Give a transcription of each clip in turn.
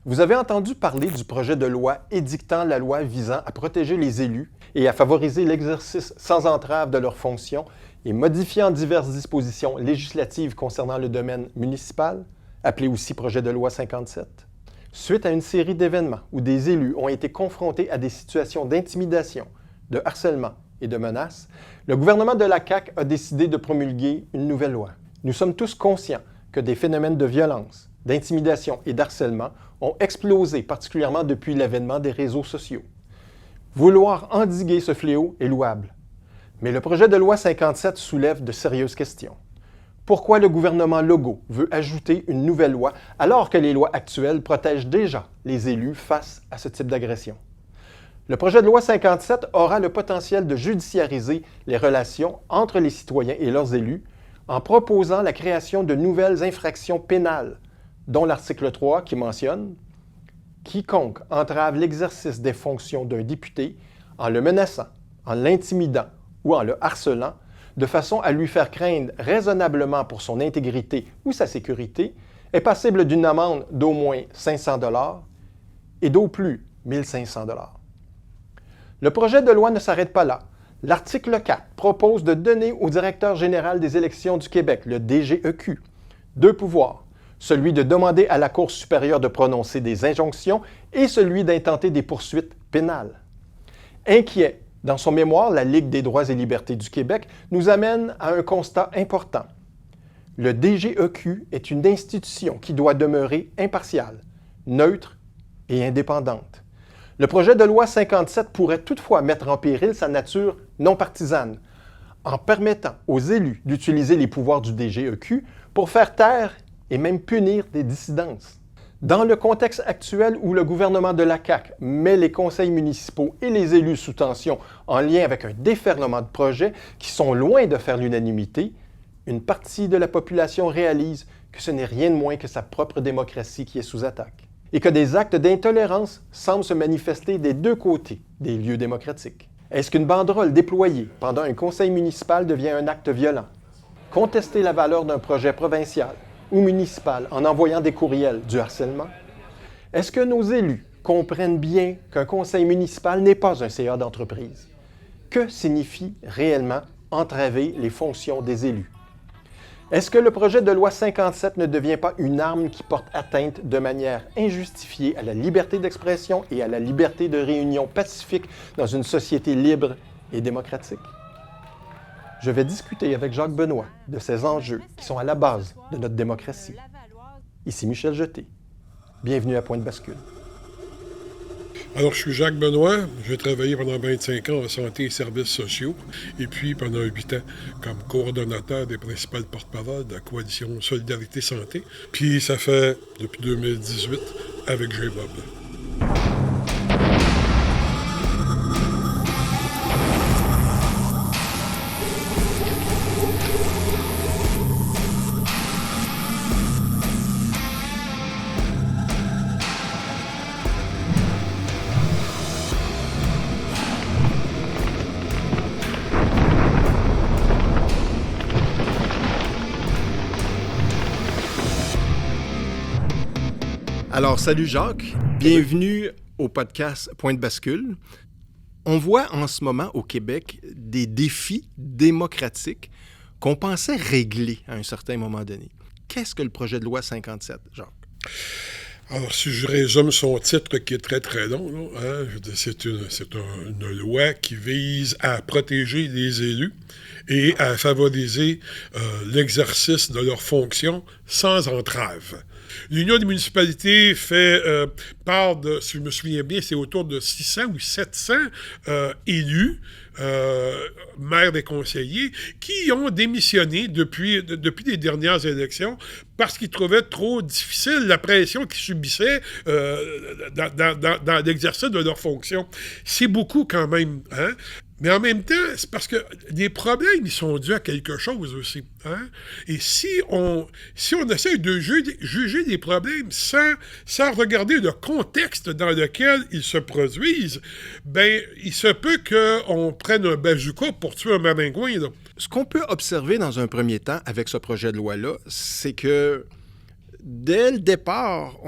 Vous avez entendu parler du projet de loi édictant la loi visant à protéger les élus et à favoriser l'exercice sans entrave de leurs fonctions et modifiant diverses dispositions législatives concernant le domaine municipal, appelé aussi projet de loi 57. Suite à une série d'événements où des élus ont été confrontés à des situations d'intimidation, de harcèlement et de menaces, le gouvernement de la CAQ a décidé de promulguer une nouvelle loi. Nous sommes tous conscients que des phénomènes de violence, d'intimidation et d'harcèlement ont explosé, particulièrement depuis l'avènement des réseaux sociaux. Vouloir endiguer ce fléau est louable, mais le projet de loi 57 soulève de sérieuses questions. Pourquoi le gouvernement Legault veut ajouter une nouvelle loi alors que les lois actuelles protègent déjà les élus face à ce type d'agression? Le projet de loi 57 aura le potentiel de judiciariser les relations entre les citoyens et leurs élus en proposant la création de nouvelles infractions pénales, dont l'article 3 qui mentionne « Quiconque entrave l'exercice des fonctions d'un député en le menaçant, en l'intimidant ou en le harcelant, de façon à lui faire craindre raisonnablement pour son intégrité ou sa sécurité, est passible d'une amende d'au moins 500 $ et d'au plus 1500 $. Le projet de loi ne s'arrête pas là. L'article 4 propose de donner au directeur général des élections du Québec, le DGEQ, deux pouvoirs, celui de demander à la Cour supérieure de prononcer des injonctions et celui d'intenter des poursuites pénales. Inquiet, dans son mémoire, la Ligue des droits et libertés du Québec nous amène à un constat important. Le DGEQ est une institution qui doit demeurer impartiale, neutre et indépendante. Le projet de loi 57 pourrait toutefois mettre en péril sa nature non partisane, en permettant aux élus d'utiliser les pouvoirs du DGEQ pour faire taire et même punir des dissidences. Dans le contexte actuel où le gouvernement de la CAQ met les conseils municipaux et les élus sous tension en lien avec un déferlement de projets qui sont loin de faire l'unanimité, une partie de la population réalise que ce n'est rien de moins que sa propre démocratie qui est sous attaque et que des actes d'intolérance semblent se manifester des deux côtés des lieux démocratiques. Est-ce qu'une banderole déployée pendant un conseil municipal devient un acte violent? Contester la valeur d'un projet provincial ou municipal en envoyant des courriels, du harcèlement? Est-ce que nos élus comprennent bien qu'un conseil municipal n'est pas un CA d'entreprise? Que signifie réellement entraver les fonctions des élus? Est-ce que le projet de loi 57 ne devient pas une arme qui porte atteinte de manière injustifiée à la liberté d'expression et à la liberté de réunion pacifique dans une société libre et démocratique? Je vais discuter avec Jacques Benoît de ces enjeux qui sont à la base de notre démocratie. Ici Michel Jeté. Bienvenue à Point de bascule. Alors, je suis Jacques Benoît. J'ai travaillé pendant 25 ans en santé et services sociaux, et puis pendant 8 ans comme coordonnateur des principales porte-paroles de la coalition Solidarité Santé. Puis ça fait depuis 2018 avec G-Bob. Alors, salut Jacques, bienvenue au podcast Point de bascule. On voit en ce moment au Québec des défis démocratiques qu'on pensait régler à un certain moment donné. Qu'est-ce que le projet de loi 57, Jacques? Alors, si je résume son titre, qui est très, très long, là, hein, c'est une loi qui vise à protéger les élus et à favoriser l'exercice de leurs fonctions sans entrave. L'Union des municipalités part de, si je me souviens bien, c'est autour de 600 ou 700 élus, maires et conseillers, qui ont démissionné depuis les dernières élections parce qu'ils trouvaient trop difficile la pression qu'ils subissaient dans l'exercice de leurs fonctions. C'est beaucoup quand même, hein? Mais en même temps, c'est parce que les problèmes, ils sont dus à quelque chose aussi. Hein? Et si on essaie de juger les problèmes sans regarder le contexte dans lequel ils se produisent, ben il se peut qu'on prenne un bazooka pour tuer un maringouin, là. Ce qu'on peut observer dans un premier temps avec ce projet de loi-là, c'est que dès le départ,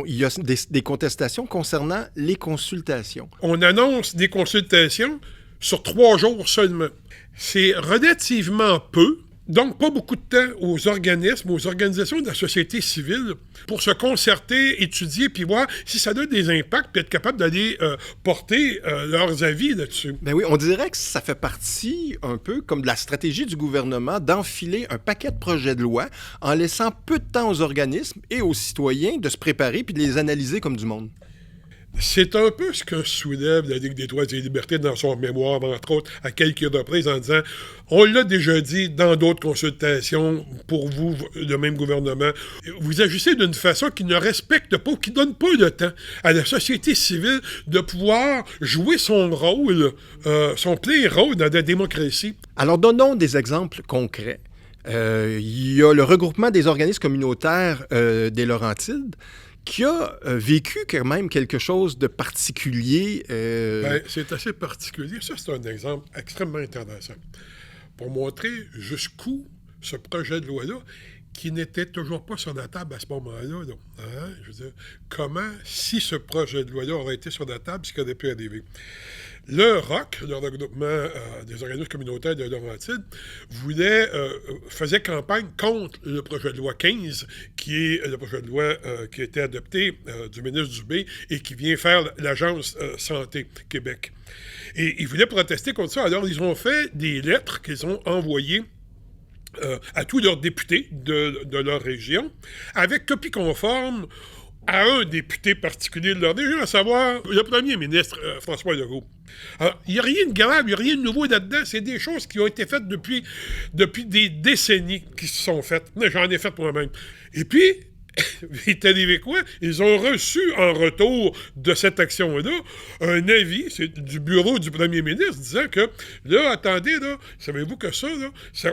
il y a des contestations concernant les consultations. On annonce des consultations sur 3 jours seulement. C'est relativement peu, donc pas beaucoup de temps aux organismes, aux organisations de la société civile pour se concerter, étudier, puis voir si ça donne des impacts, puis être capable d'aller porter leurs avis là-dessus. Ben oui, on dirait que ça fait partie un peu comme de la stratégie du gouvernement d'enfiler un paquet de projets de loi en laissant peu de temps aux organismes et aux citoyens de se préparer puis de les analyser comme du monde. C'est un peu ce que soulève la Ligue des droits et des libertés dans son mémoire, entre autres, à quelques reprises, en disant « On l'a déjà dit dans d'autres consultations, pour vous, le même gouvernement, vous agissez d'une façon qui ne respecte pas, qui ne donne pas le temps à la société civile de pouvoir jouer son rôle, son plein rôle dans la démocratie. » Alors, donnons des exemples concrets. Il y a le regroupement des organismes communautaires des Laurentides, qui a vécu quand même quelque chose de particulier. Ben, c'est assez particulier. Ça, c'est un exemple extrêmement intéressant pour montrer jusqu'où ce projet de loi-là, qui n'était toujours pas sur la table à ce moment-là, je veux dire, comment, si ce projet de loi-là aurait été sur la table, ce qui aurait pu arriver. Le ROC, le regroupement des organismes communautaires de Laurentides, faisait campagne contre le projet de loi 15, qui est le projet de loi qui a été adopté du ministre Dubé et qui vient faire l'Agence Santé Québec. Et ils voulaient protester contre ça. Alors, ils ont fait des lettres qu'ils ont envoyées à tous leurs députés de leur région, avec copie conforme à un député particulier de leur région, à savoir le premier ministre François Legault. Alors, il n'y a rien de grave, il n'y a rien de nouveau là-dedans. C'est des choses qui ont été faites depuis des décennies qui se sont faites. J'en ai fait moi-même. Et puis, il est arrivé quoi? Ils ont reçu en retour de cette action-là un avis du bureau du premier ministre disant que, là, attendez, là, savez-vous que ça,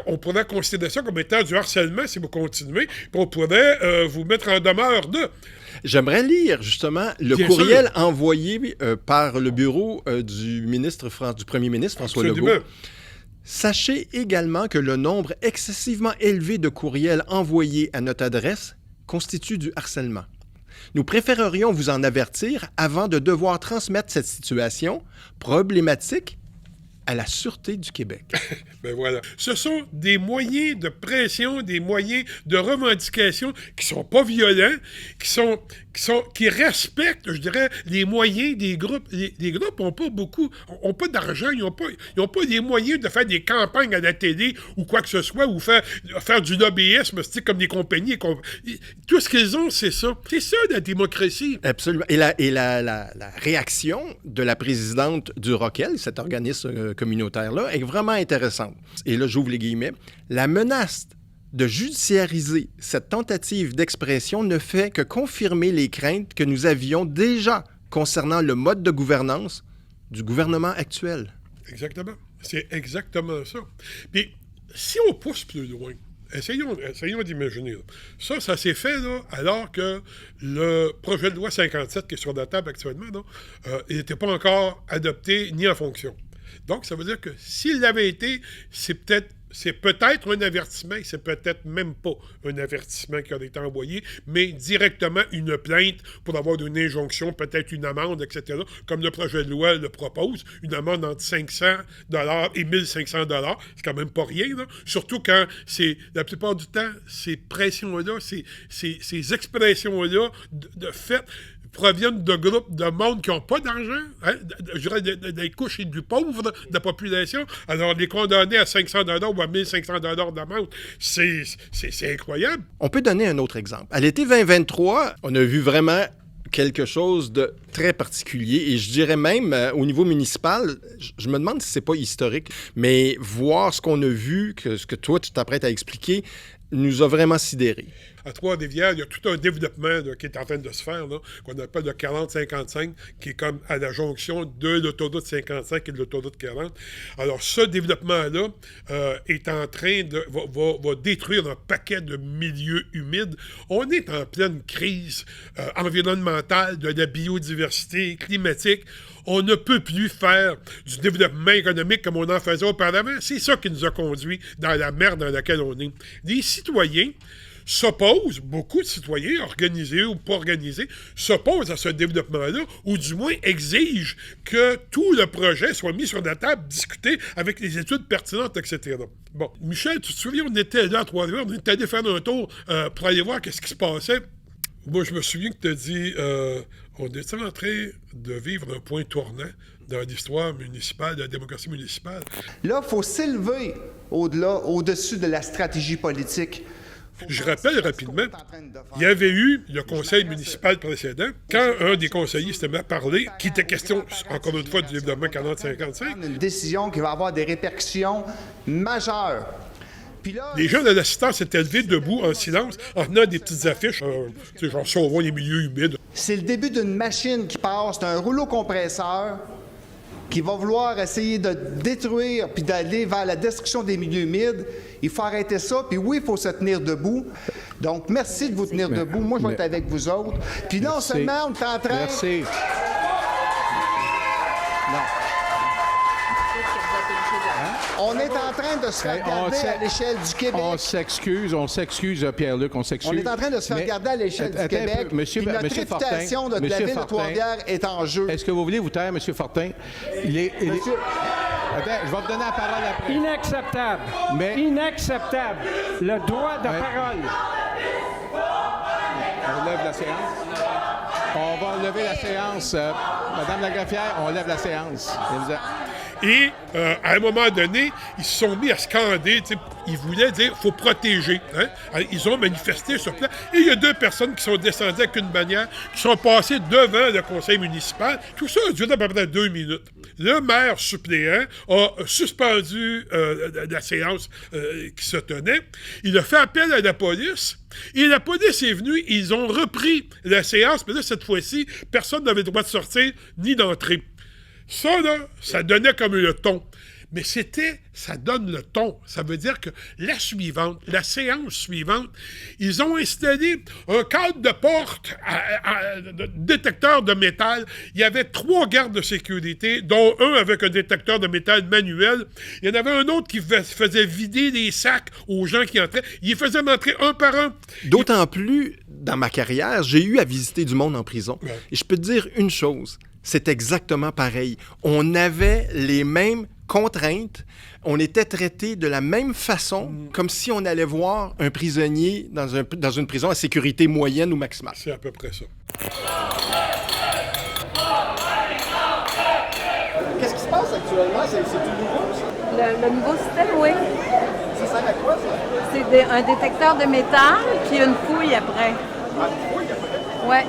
on pourrait considérer ça comme étant du harcèlement si vous continuez, puis on pourrait vous mettre en demeure de... J'aimerais lire justement le courriel envoyé par le bureau du premier ministre François Legault. Sachez également que le nombre excessivement élevé de courriels envoyés à notre adresse constitue du harcèlement. Nous préférerions vous en avertir avant de devoir transmettre cette situation problématique à la Sûreté du Québec. Ben voilà. Ce sont des moyens de pression, des moyens de revendication qui sont pas violents, qui respectent, je dirais, les moyens des groupes. Les groupes n'ont pas d'argent, ils n'ont pas les moyens de faire des campagnes à la télé ou quoi que ce soit, ou faire du lobbyisme, comme des compagnies. Tout ce qu'ils ont, c'est ça. C'est ça, la démocratie. Absolument. Et la réaction de la présidente du ROCEL, cet organisme communautaire-là, est vraiment intéressante. Et là, j'ouvre les guillemets. La menace de judiciariser cette tentative d'expression ne fait que confirmer les craintes que nous avions déjà concernant le mode de gouvernance du gouvernement actuel. Exactement. C'est exactement ça. Puis, si on pousse plus loin, essayons d'imaginer. Là. Ça s'est fait là, alors que le projet de loi 57 qui est sur la table actuellement, il n'était pas encore adopté ni en fonction. Donc, ça veut dire que s'il l'avait été, c'est peut-être un avertissement, et c'est peut-être même pas un avertissement qui a été envoyé, mais directement une plainte pour avoir une injonction, peut-être une amende, etc., comme le projet de loi le propose, une amende entre 500 $ et 1500 $. C'est quand même pas rien, là. Surtout quand la plupart du temps, ces pressions-là, ces expressions-là de fait proviennent de groupes de monde qui n'ont pas d'argent, je dirais des couches du pauvre de la population. Alors, les condamner à 500 $ ou à 1500 $ d'amende, c'est incroyable. On peut donner un autre exemple. À l'été 2023, on a vu vraiment quelque chose de très particulier et je dirais même au niveau municipal, je me demande si c'est pas historique, mais voir ce qu'on a vu, ce que toi tu t'apprêtes à expliquer, nous a vraiment sidérés. À Trois-Rivières, il y a tout un développement là, qui est en train de se faire, là, qu'on appelle le 40-55, qui est comme à la jonction de l'autoroute 55 et de l'autoroute 40. Alors, ce développement-là est en train va détruire un paquet de milieux humides. On est en pleine crise environnementale, de la biodiversité climatique. On ne peut plus faire du développement économique comme on en faisait auparavant. C'est ça qui nous a conduits dans la merde dans laquelle on est. Les citoyens s'opposent, beaucoup de citoyens, organisés ou pas organisés, s'opposent à ce développement-là, ou du moins exigent que tout le projet soit mis sur la table, discuté avec les études pertinentes, etc. Bon, Michel, tu te souviens, on était là à Trois-Rivières, on était allé faire un tour pour aller voir qu'est-ce qui se passait. Moi, je me souviens que tu as dit, on était en train de vivre un point tournant dans l'histoire municipale, de la démocratie municipale. Là, il faut s'élever au-dessus de la stratégie politique. Je rappelle rapidement, il y avait eu le conseil municipal précédent, quand un des conseillers s'était mis à parler, qui était question, encore une fois, du développement 40-55. Une décision qui va avoir des répercussions majeures. Puis là, Les gens de l'assistance s'étaient levés debout en silence, en tenant des petites affiches, genre sauvons les milieux humides. c'est le début d'une machine qui passe, c'est un rouleau compresseur qui va vouloir essayer de détruire puis d'aller vers la destruction des milieux humides. Il faut arrêter ça, puis oui, il faut se tenir debout. Donc, merci de vous tenir debout. Moi, je vais être avec vous autres. Puis non seulement on est en train... Merci. Non. On est en train de se faire regarder à l'échelle du Québec. On s'excuse, Pierre-Luc, on s'excuse. On est en train de se faire regarder à l'échelle du Québec. Monsieur, puis notre Monsieur réputation Fortin, de la ville de Fortin, Trois-Rivières est en jeu. Est-ce que vous voulez vous taire, Monsieur Fortin? Monsieur... Attends, je vais vous donner la parole après. Inacceptable. Mais- Inacceptable. Le droit de parole. On lève la séance. On va lever la séance. Madame la greffière, on lève la séance. Et à un moment donné, ils se sont mis à scander. Ils voulaient dire faut protéger. Hein? Alors, ils ont manifesté sur place. Et il y a 2 personnes qui sont descendues avec une bannière, qui sont passées devant le conseil municipal. Tout ça a duré à peu près 2 minutes. Le maire suppléant a suspendu la séance qui se tenait. Il a fait appel à la police. Et la police est venue, ils ont repris la séance, mais là, cette fois-ci, personne n'avait le droit de sortir ni d'entrer. Ça, là, ça donnait comme le ton. Mais ça donne le ton. Ça veut dire que la séance suivante, ils ont installé un cadre de porte de détecteur de métal. Il y avait 3 gardes de sécurité, dont un avec un détecteur de métal manuel. Il y en avait un autre qui faisait vider les sacs aux gens qui entraient. Il les faisait entrer un par un. D'autant plus, dans ma carrière, j'ai eu à visiter du monde en prison. Ouais. Et je peux te dire une chose, c'est exactement pareil. On avait les mêmes contraintes, on était traités de la même façon, comme si on allait voir un prisonnier dans une prison à sécurité moyenne ou maximale. C'est à peu près ça. Qu'est-ce qui se passe actuellement? C'est tout nouveau, ça? Le nouveau système, oui. Ça sert à quoi, ça? C'est un détecteur de métal, puis une fouille après. Ah, une fouille, après? Ouais.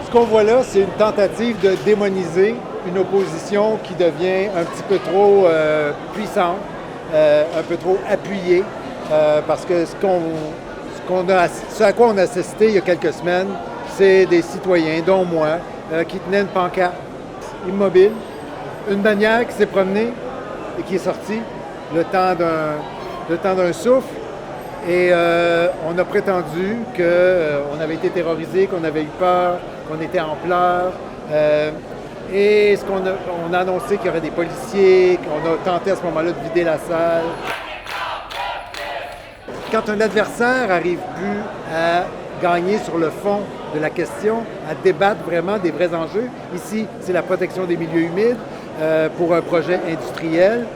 Ce qu'on voit là, c'est une tentative de démoniser une opposition qui devient un petit peu trop puissante, un peu trop appuyée, parce que ce à quoi on a assisté il y a quelques semaines, c'est des citoyens, dont moi, qui tenaient une pancarte immobile, une bannière qui s'est promenée et qui est sortie le temps d'un souffle. Et on a prétendu qu'on avait été terrorisé, qu'on avait eu peur, qu'on était en pleurs. Et on a annoncé qu'il y aurait des policiers, qu'on a tenté à ce moment-là de vider la salle. Quand un adversaire n'arrive plus à gagner sur le fond de la question, à débattre vraiment des vrais enjeux, ici, c'est la protection des milieux humides pour un projet industriel.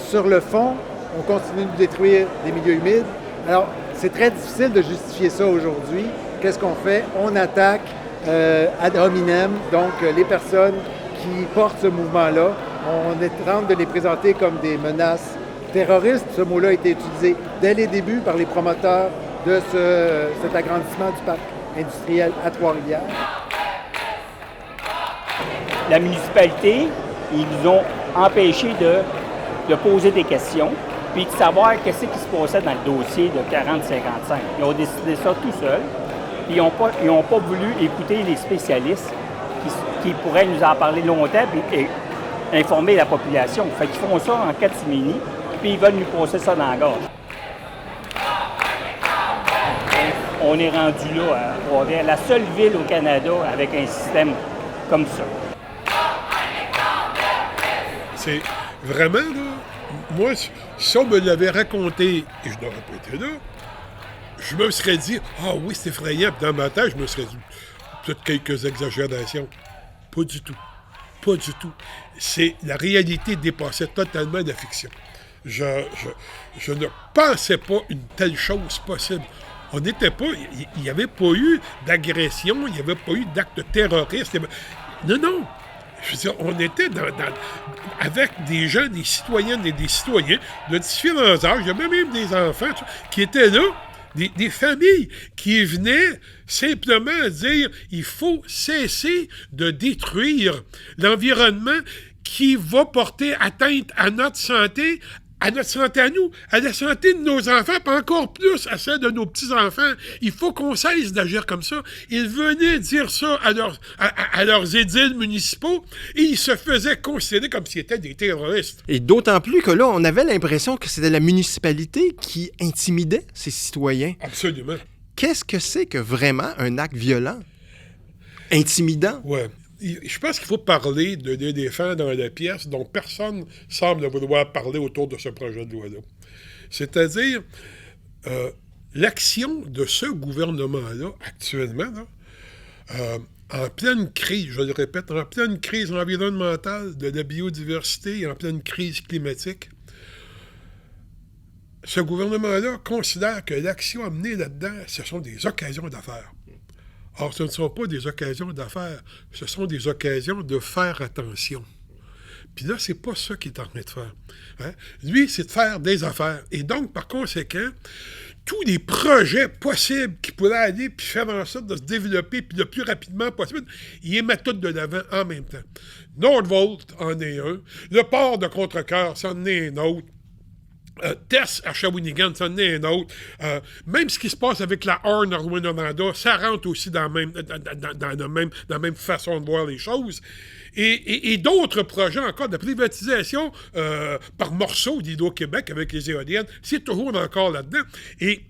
Sur le fond, on continue de détruire des milieux humides. Alors, c'est très difficile de justifier ça aujourd'hui. Qu'est-ce qu'on fait? On attaque ad hominem, donc les personnes qui portent ce mouvement-là. On tente de les présenter comme des menaces terroristes. Ce mot-là a été utilisé dès les débuts par les promoteurs de cet agrandissement du parc industriel à Trois-Rivières. La municipalité, ils nous ont empêché de poser des questions puis de savoir qu'est-ce qui se passait dans le dossier de 40-55. Ils ont décidé ça tout seuls. Ils n'ont pas voulu écouter les spécialistes qui pourraient nous en parler longtemps et informer la population. Fait qu'ils font ça en catimini, puis ils veulent nous passer ça dans la gorge. On est rendu là à Trois-Rivières, la seule ville au Canada avec un système comme ça. C'est vraiment, là, moi, si on me l'avait raconté, et je n'aurais pas été là, je me serais dit, ah oui, c'est effrayant. Puis dans ma tête, je me serais dit, peut-être quelques exagérations. Pas du tout. Pas du tout. La réalité dépassait totalement la fiction. Je ne pensais pas une telle chose possible. On n'était pas... Il n'y avait pas eu d'agression, il n'y avait pas eu d'acte terroriste. Non. Je veux dire, on était avec des gens, des citoyennes et des citoyens de différents âges. Il y avait même des enfants qui étaient là, des familles qui venaient simplement dire il faut cesser de détruire l'environnement qui va porter atteinte à notre santé à nous, à la santé de nos enfants, puis encore plus à celle de nos petits-enfants. Il faut qu'on cesse d'agir comme ça. Ils venaient dire ça à leurs édiles municipaux et ils se faisaient considérer comme s'ils étaient des terroristes. Et d'autant plus que là, on avait l'impression que c'était la municipalité qui intimidait ses citoyens. Absolument. Qu'est-ce que c'est que vraiment un acte violent? Intimidant? Ouais. Je pense qu'il faut parler de l'éléphant dans la pièce dont personne semble vouloir parler autour de ce projet de loi-là. C'est-à-dire l'action de ce gouvernement-là, actuellement, là, en pleine crise, je le répète, en pleine crise environnementale, de la biodiversité et en pleine crise climatique, ce gouvernement-là considère que l'action à mener là-dedans, ce sont des occasions d'affaires. Or, ce ne sont pas des occasions d'affaires, ce sont des occasions de faire attention. Puis là, c'est pas ça qu'il est en train de faire. Hein? Lui, c'est de faire des affaires. Et donc, par conséquent, tous les projets possibles qui pourraient aller puis faire en sorte de se développer puis le plus rapidement possible, il les met tous de l'avant en même temps. Nordvolt en est un. Le port de Contrecœur, c'en est un autre. Tess à Shawinigan, ça en est un autre. Même ce qui se passe avec la Horn à Rouyn-Noranda, ça rentre aussi dans la même façon de voir les choses. Et d'autres projets encore de privatisation par morceaux d'Hydro-Québec avec les éoliennes, c'est toujours encore là-dedans. Et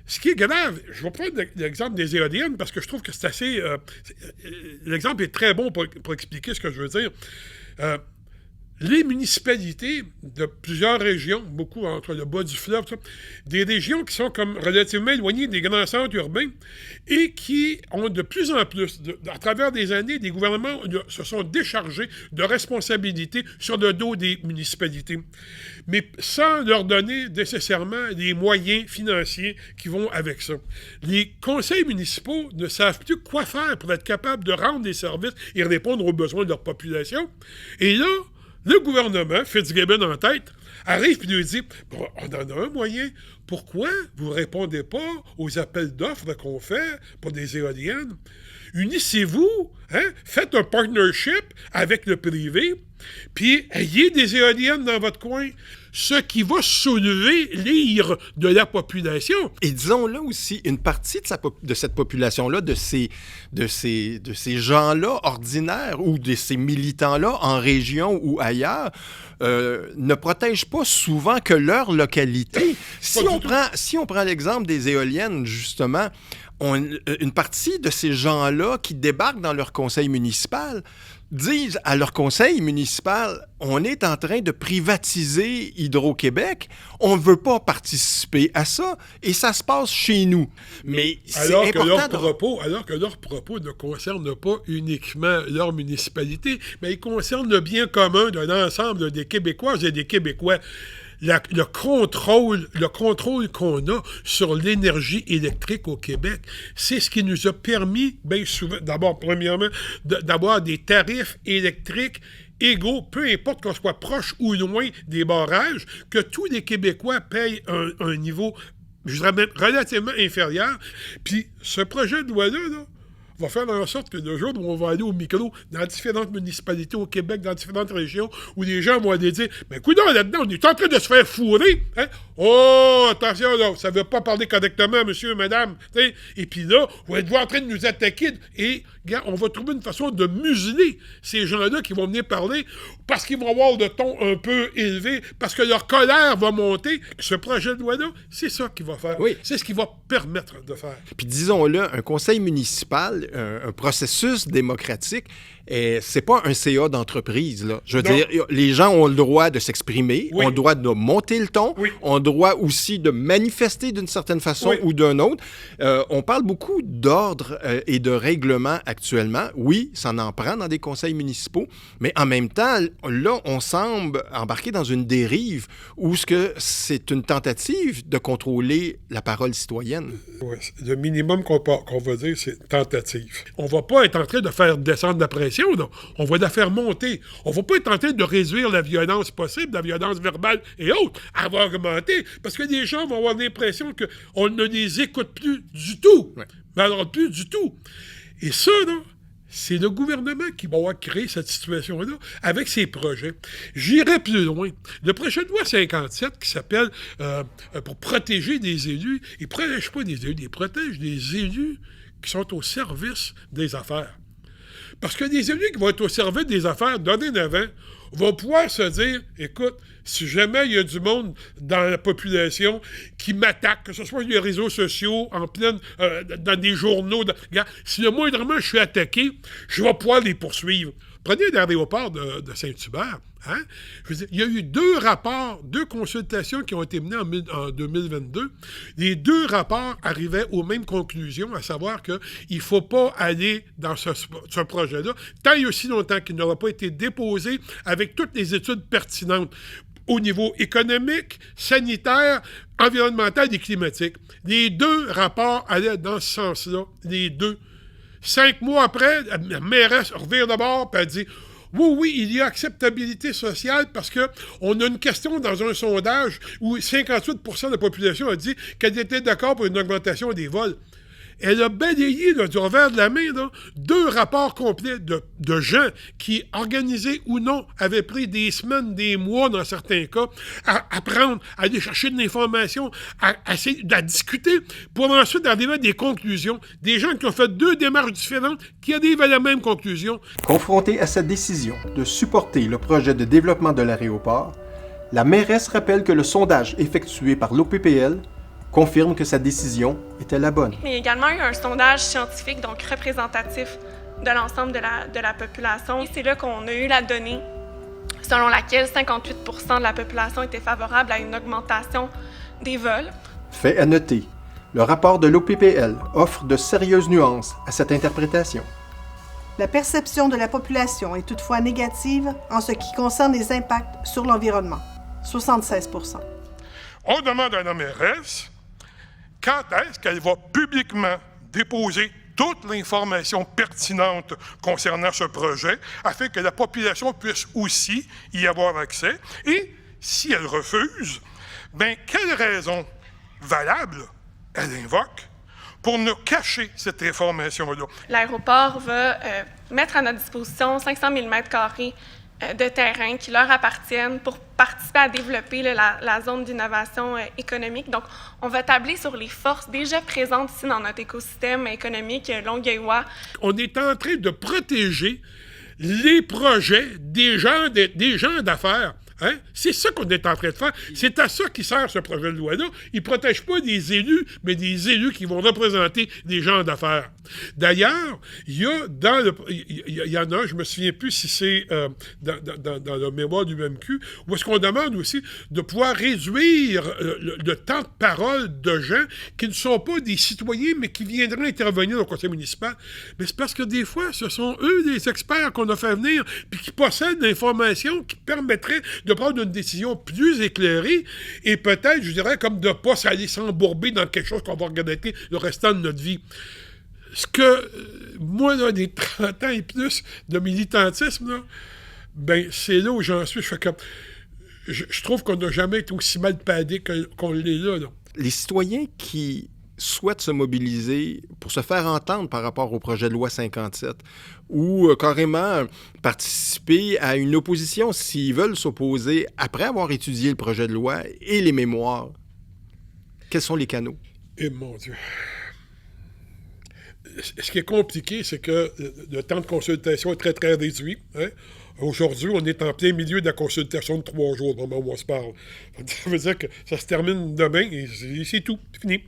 ce qui est grave, je vais prendre l'exemple des éoliennes parce que je trouve que c'est assez... l'exemple est très bon pour expliquer ce que je veux dire. Les municipalités de plusieurs régions, beaucoup entre le bas du fleuve, des régions qui sont comme relativement éloignées des grands centres urbains et qui ont de plus en plus, à travers des années, des gouvernements se sont déchargés de responsabilités sur le dos des municipalités, mais sans leur donner nécessairement les moyens financiers qui vont avec ça. Les conseils municipaux ne savent plus quoi faire pour être capables de rendre des services et répondre aux besoins de leur population. Et là, le gouvernement, Fitzgibbon en tête, arrive et lui dit bon, on en a un moyen. Pourquoi vous ne répondez pas aux appels d'offres qu'on fait pour des éoliennes? Unissez-vous, faites un partnership avec le privé, puis ayez des éoliennes dans votre coin, ce qui va soulever l'ire de la population. Et disons là aussi, une partie de cette population-là, de ces gens-là ordinaires ou de ces militants-là en région ou ailleurs, ne protègent pas souvent que leur localité. Si on prend l'exemple des éoliennes, justement, une partie de ces gens-là qui débarquent dans leur conseil municipal disent à leur conseil municipal, on est en train de privatiser Hydro-Québec, on ne veut pas participer à ça, et ça se passe chez nous. Mais c'est important alors que leur propos ne concerne pas uniquement leur municipalité, mais ils concernent le bien commun de l'ensemble des Québécoises et des Québécois. Le contrôle qu'on a sur l'énergie électrique au Québec, c'est ce qui nous a permis, bien souvent, d'abord, premièrement, d'avoir des tarifs électriques égaux, peu importe qu'on soit proche ou loin des barrages, que tous les Québécois payent un niveau, je dirais même, relativement inférieur. Puis ce projet de loi-là, va faire en sorte que le jour où on va aller au micro dans différentes municipalités au Québec, dans différentes régions, où les gens vont aller dire « Mais coudonc, là-dedans, on est en train de se faire fourrer! Hein? Oh, attention, là, ça ne veut pas parler correctement, monsieur, madame! » Et puis là, on va être en train de nous attaquer et regarde, on va trouver une façon de museler ces gens-là qui vont venir parler parce qu'ils vont avoir le ton un peu élevé, parce que leur colère va monter. Ce projet de loi-là, c'est ça qu'il va faire. Oui. C'est ce qu'il va permettre de faire. Puis disons-le, un conseil municipal, un processus démocratique. C'est pas un CA d'entreprise, là. Je veux dire, les gens ont le droit de s'exprimer, ont le droit de monter le ton, ont le droit aussi de manifester d'une certaine façon ou d'une autre. On parle beaucoup d'ordre et de règlement actuellement. Oui, ça en prend dans des conseils municipaux, mais en même temps, là, on semble embarquer dans une dérive où c'est une tentative de contrôler la parole citoyenne. Ouais, le minimum qu'on va dire, c'est tentative. On va pas être en train de faire descendre la pression, non. On va la faire monter. On va pas être en train de réduire la violence possible, la violence verbale et autres. Elle va augmenter parce que les gens vont avoir l'impression qu'on ne les écoute plus du tout. Ouais. Mais alors, plus du tout. Et ça, là, c'est le gouvernement qui va avoir créé cette situation-là avec ses projets. J'irai plus loin. Le projet de loi 57 qui s'appelle pour protéger des élus, il ne protège pas des élus, il protège des élus qui sont au service des affaires. Parce que des élus qui vont être au service des affaires dorénavant vont pouvoir se dire, écoute, si jamais il y a du monde dans la population qui m'attaque, que ce soit sur les réseaux sociaux, en pleine, dans des journaux, regarde, si le moindrement je suis attaqué, je vais pouvoir les poursuivre. Prenez l'aéroport de Saint-Hubert. Hein? Je veux dire, il y a eu 2 rapports, 2 consultations qui ont été menées en 2022. Les 2 rapports arrivaient aux mêmes conclusions, à savoir qu'il ne faut pas aller dans ce projet-là, tant et aussi longtemps qu'il n'aura pas été déposé avec toutes les études pertinentes au niveau économique, sanitaire, environnemental et climatique. Les 2 rapports allaient dans ce sens-là, les 2. 5 mois après, la mairesse revient de bord et elle dit « Oui, il y a acceptabilité sociale parce qu'on a une question dans un sondage où 58% de la population a dit qu'elle était d'accord pour une augmentation des vols. » Elle a balayé là, du revers de la main 2 rapports complets de gens qui, organisés ou non, avaient pris des semaines, des mois dans certains cas, à apprendre, à aller chercher de l'information, à discuter, pour ensuite arriver à des conclusions. Des gens qui ont fait 2 démarches différentes qui arrivent à la même conclusion. Confrontée à cette décision de supporter le projet de développement de l'aéroport, la mairesse rappelle que le sondage effectué par l'OPPL confirme que sa décision était la bonne. Il y a également eu un sondage scientifique, donc représentatif de l'ensemble de la population. C'est là qu'on a eu la donnée selon laquelle 58% de la population était favorable à une augmentation des vols. Fait à noter, le rapport de l'OPPL offre de sérieuses nuances à cette interprétation. La perception de la population est toutefois négative en ce qui concerne les impacts sur l'environnement, 76%. On demande à la mairesse quand est-ce qu'elle va publiquement déposer toute l'information pertinente concernant ce projet afin que la population puisse aussi y avoir accès. Et si elle refuse, bien, quelle raison valable elle invoque pour nous cacher cette information-là? L'aéroport va mettre à notre disposition 500 000 m² de terrain qui leur appartiennent pour participer à développer la zone d'innovation économique. Donc, on va tabler sur les forces déjà présentes ici dans notre écosystème économique longueuillois. On est en train de protéger les projets des gens d'affaires. Hein? C'est ça qu'on est en train de faire. C'est à ça qui sert ce projet de loi-là. Il ne protège pas des élus, mais des élus qui vont représenter des gens d'affaires. D'ailleurs, il y en a, je ne me souviens plus si c'est dans le mémoire du MQ, où est-ce qu'on demande aussi de pouvoir réduire le temps de parole de gens qui ne sont pas des citoyens, mais qui viendraient intervenir au conseil municipal. Mais c'est parce que des fois, ce sont eux, les experts qu'on a fait venir, puis qui possèdent l'information qui permettrait de prendre une décision plus éclairée et peut-être, je dirais, comme de ne pas aller s'embourber dans quelque chose qu'on va regretter le restant de notre vie. Ce que, moi, là, des 30 ans et plus de militantisme, là, ben, c'est là où j'en suis. Je trouve qu'on n'a jamais été aussi mal padé qu'on l'est là. Les citoyens qui souhaitent se mobiliser pour se faire entendre par rapport au projet de loi 57 ou carrément participer à une opposition s'ils veulent s'opposer après avoir étudié le projet de loi et les mémoires, quels sont les canaux? Eh mon Dieu! Ce qui est compliqué, c'est que le temps de consultation est très, très réduit. Hein? Aujourd'hui, on est en plein milieu de la consultation de 3 jours au moment où on se parle. Ça veut dire que ça se termine demain et c'est tout, c'est fini.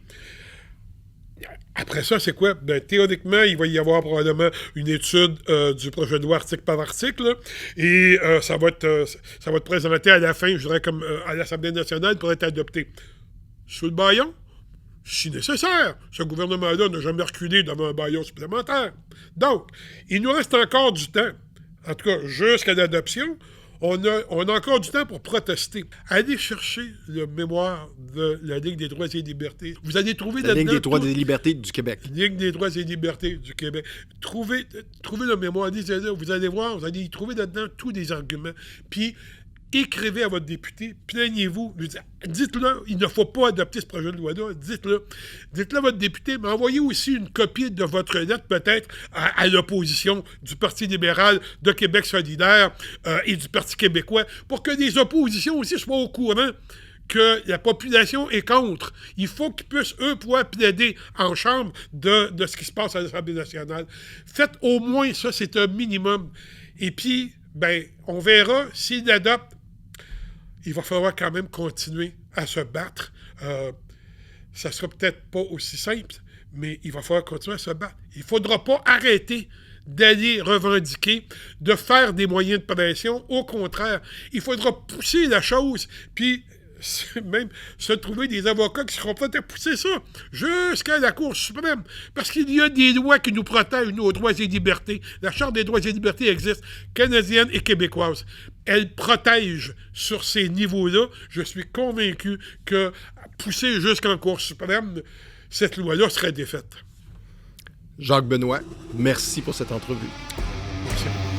Après ça, c'est quoi? Ben, théoriquement, il va y avoir probablement une étude du projet de loi article par article, là, et ça va être présenté à la fin, je dirais, comme à l'Assemblée nationale pour être adopté. Sous le bâillon, si nécessaire. Ce gouvernement-là n'a jamais reculé devant un bâillon supplémentaire. Donc, il nous reste encore du temps, en tout cas jusqu'à l'adoption. On a encore du temps pour protester. Allez chercher le mémoire de la Ligue des droits et libertés. Vous allez trouver la Ligue des droits et libertés du Québec. Ligue des droits et libertés du Québec. Trouvez le mémoire, lisez-le, vous allez voir, vous allez y trouver là-dedans tous les arguments. Puis, écrivez à votre député, plaignez-vous, dites-le, il ne faut pas adopter ce projet de loi-là, dites-le. Dites-le à votre député, mais envoyez aussi une copie de votre lettre, peut-être, à l'opposition du Parti libéral, de Québec solidaire et du Parti québécois, pour que les oppositions aussi soient au courant que la population est contre. Il faut qu'ils puissent, eux, pouvoir plaider en chambre de ce qui se passe à l'Assemblée nationale. Faites au moins ça, c'est un minimum. Et puis, ben, on verra s'ils l'adoptent. Il va falloir quand même continuer à se battre. Ça ne sera peut-être pas aussi simple, mais il va falloir continuer à se battre. Il ne faudra pas arrêter d'aller revendiquer, de faire des moyens de pression. Au contraire, il faudra pousser la chose, puis même se trouver des avocats qui seront prêts à pousser ça jusqu'à la Cour suprême. Parce qu'il y a des lois qui nous protègent, nos droits et libertés. La Charte des droits et libertés existe, canadienne et québécoise. Elle protège sur ces niveaux-là. Je suis convaincu que pousser jusqu'en Cour suprême, cette loi-là serait défaite. Jacques Benoît, merci pour cette entrevue. Merci.